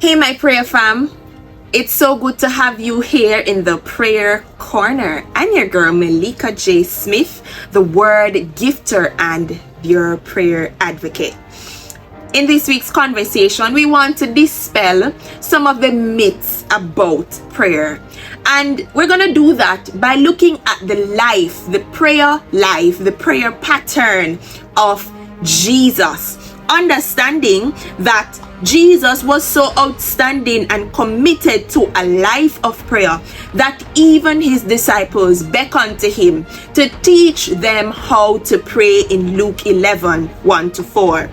Hey, my prayer fam. It's so good to have you here in the prayer corner. I'm your girl, Malika J. Smith, the word gifter and your prayer advocate. In this week's conversation, we want to dispel some of the myths about prayer. And we're going to do that by looking at the prayer pattern of Jesus. Understanding that Jesus was so outstanding and committed to a life of prayer that even his disciples beckoned to him to teach them how to pray in Luke 11:1-4.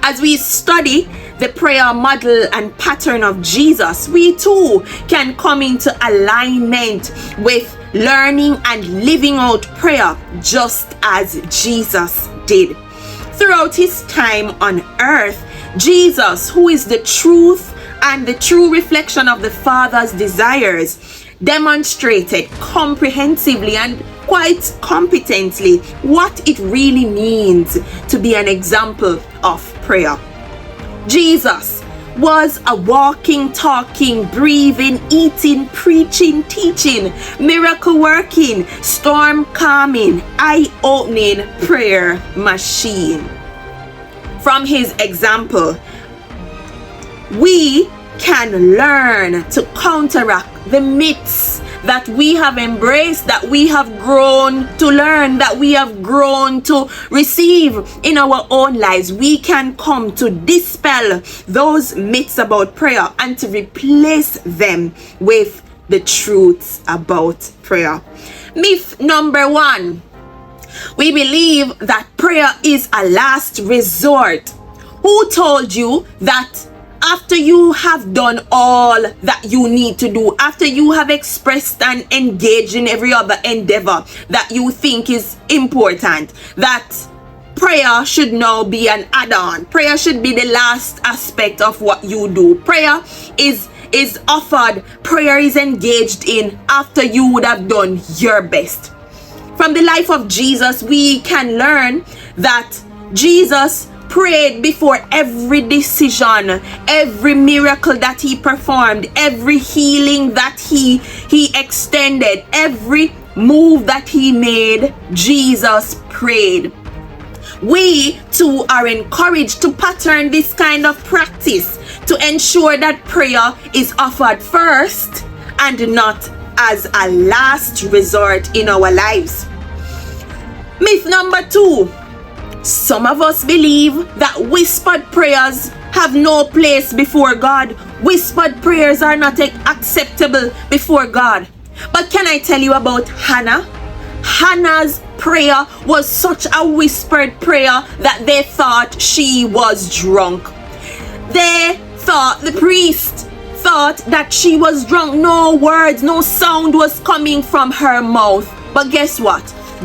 As we study the prayer model and pattern of Jesus, we too can come into alignment with learning and living out prayer just as Jesus did. Throughout his time on earth, Jesus, who is the truth and the true reflection of the Father's desires, demonstrated comprehensively and quite competently what it really means to be an example of prayer. Jesus was a walking, talking, breathing, eating, preaching, teaching, miracle working, storm calming, eye-opening prayer machine. From his example, we can learn to counteract the myths that we have embraced, that we have grown to learn, that we have grown to receive in our own lives. We can come to dispel those myths about prayer and to replace them with the truths about prayer. Myth number 1. We believe that prayer is a last resort. Who told you that after you have done all that you need to do, after you have expressed and engaged in every other endeavor that you think is important, that prayer should now be an add-on? Prayer should be the last aspect of what you do. Prayer is offered, prayer is engaged in after you would have done your best. From the life of Jesus, we can learn that Jesus prayed before every decision, every miracle that he performed, every healing that he extended, every move that he made. Jesus prayed. We too are encouraged to pattern this kind of practice to ensure that prayer is offered first and not as a last resort in our lives. Myth number 2. Some of us believe that whispered prayers have no place before God. Whispered prayers are not acceptable before God. But can I tell you about Hannah? Hannah's prayer was such a whispered prayer that they thought she was drunk. They thought, the priest thought that she was drunk. No words, no sound was coming from her mouth. But guess what?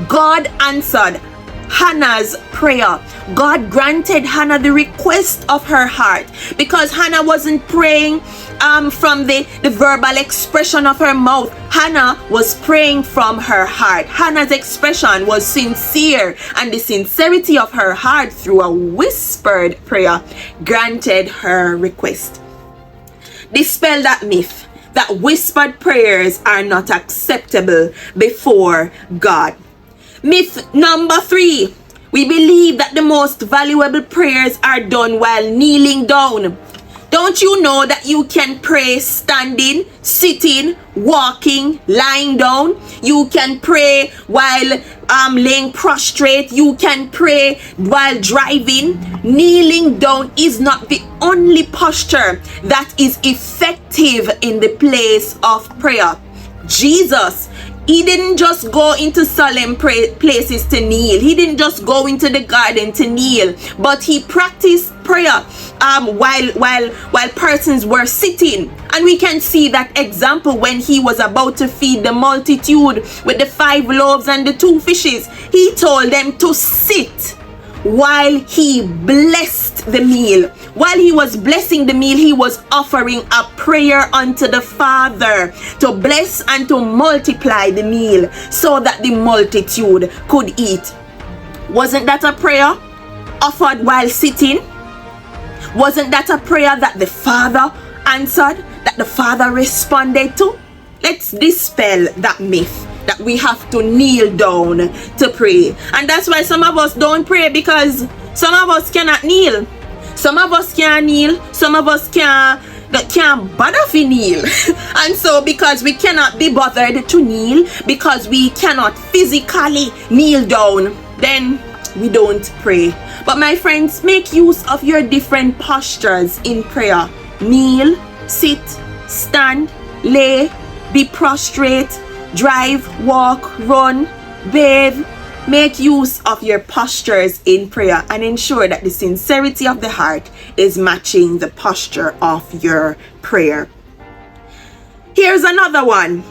God answered Hannah's prayer. God granted Hannah the request of her heart, because Hannah wasn't praying from the verbal expression of her mouth. Hannah was praying from her heart. Hannah's expression was sincere, and the sincerity of her heart through a whispered prayer granted her request. Dispel that myth that whispered prayers are not acceptable before God. Myth number 3. We believe that the most valuable prayers are done while kneeling down. Don't you know that you can pray standing, sitting, walking, lying down? You can pray while laying prostrate. You can pray while driving. Kneeling down is not the only posture that is effective in the place of prayer. Jesus, he didn't just go into solemn places to kneel. He didn't just go into the garden to kneel, but he practiced prayer while persons were sitting. And we can see that example when he was about to feed the multitude with the 5 loaves and the 2 fishes. He told them to sit while he blessed the meal. While he was blessing the meal, he was offering a prayer unto the Father to bless and to multiply the meal so that the multitude could eat. Wasn't that a prayer offered while sitting? Wasn't that a prayer that the Father answered, that the Father responded to? Let's dispel that myth that we have to kneel down to pray. And that's why some of us don't pray, because some of us cannot kneel. Some of us can't kneel. Some of us can't bother to kneel. And so because we cannot be bothered to kneel, because we cannot physically kneel down, then we don't pray. But my friends, make use of your different postures in prayer. Kneel, sit, stand, lay, be prostrate, drive, walk, run, bathe. Make use of your postures in prayer and ensure that the sincerity of the heart is matching the posture of your prayer. Here's another one.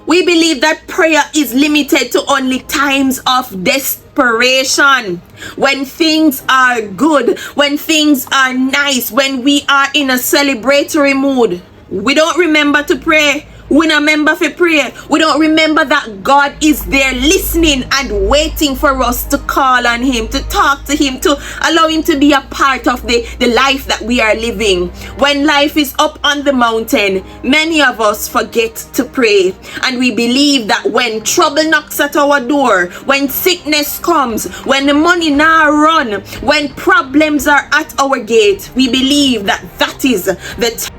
We believe that prayer is limited to only times of desperation. When things are good, when things are nice, when we are in a celebratory mood, we don't remember to pray. We don't remember to pray. We don't remember that God is there listening and waiting for us to call on Him, to talk to Him, to allow Him to be a part of the life that we are living. When life is up on the mountain, many of us forget to pray. And we believe that when trouble knocks at our door, when sickness comes, when the money now run, when problems are at our gate, we believe that that is the